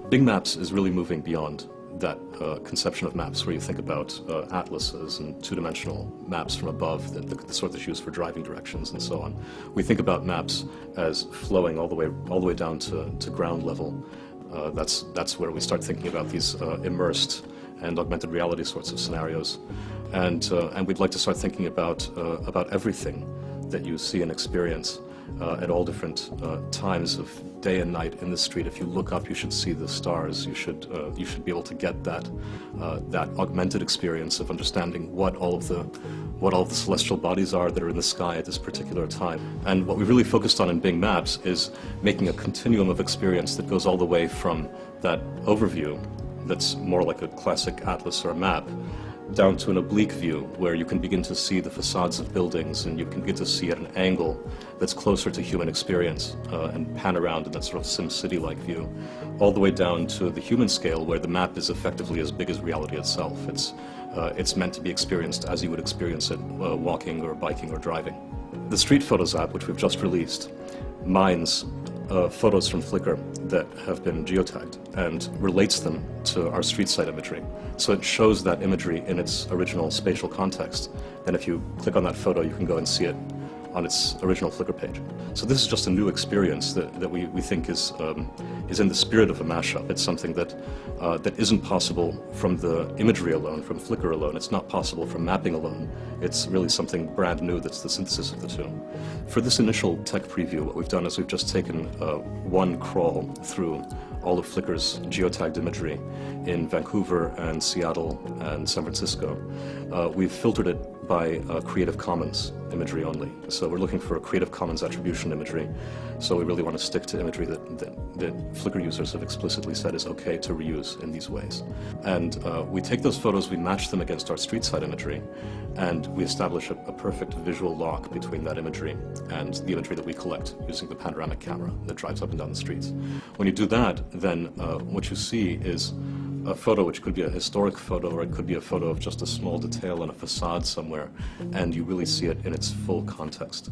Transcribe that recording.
Bing Maps is really moving beyond that conception of maps where you think about atlases and two-dimensional maps from above, the sort that's used for driving directions and so on. We think about maps as flowing all the way down to ground level. That's where we start thinking about these immersed and augmented reality sorts of scenarios, and we'd like to start thinking about everything that you see and experience at all different times of day and night in the street. If you look up, you should see the stars. You should be able to get that augmented experience of understanding what all of the celestial bodies are that are in the sky at this particular time. And what we really focused on in Bing Maps is making a continuum of experience that goes all the way from that overview that's more like a classic atlas or a map, down to an oblique view where you can begin to see the facades of buildings and you can begin to see at an angle that's closer to human experience and pan around in that sort of SimCity-like view, all the way down to the human scale where the map is effectively as big as reality itself. It's meant to be experienced as you would experience it walking or biking or driving. The Street Photos app, which we've just released, mines photos from Flickr that have been geotagged and relates them to our Streetside imagery. So it shows that imagery in its original spatial context. Then if you click on that photo, you can go and see it on its original Flickr page. So this is just a new experience that we think is in the spirit of a mashup. It's something that isn't possible from the imagery alone, from Flickr alone. It's not possible from mapping alone. It's really something brand new that's the synthesis of the two. For this initial tech preview, what we've done is we've just taken one crawl through all of Flickr's geotagged imagery in Vancouver and Seattle and San Francisco. We've filtered it by Creative Commons imagery only. So we're looking for a Creative Commons attribution imagery. So we really want to stick to imagery that Flickr users have explicitly said is okay to reuse in these ways. And we take those photos, we match them against our Streetside imagery, and we establish a perfect visual lock between that imagery and the imagery that we collect using the panoramic camera that drives up and down the streets. When you do that, then what you see is a photo which could be a historic photo, or it could be a photo of just a small detail in a facade somewhere, and you really see it in its full context.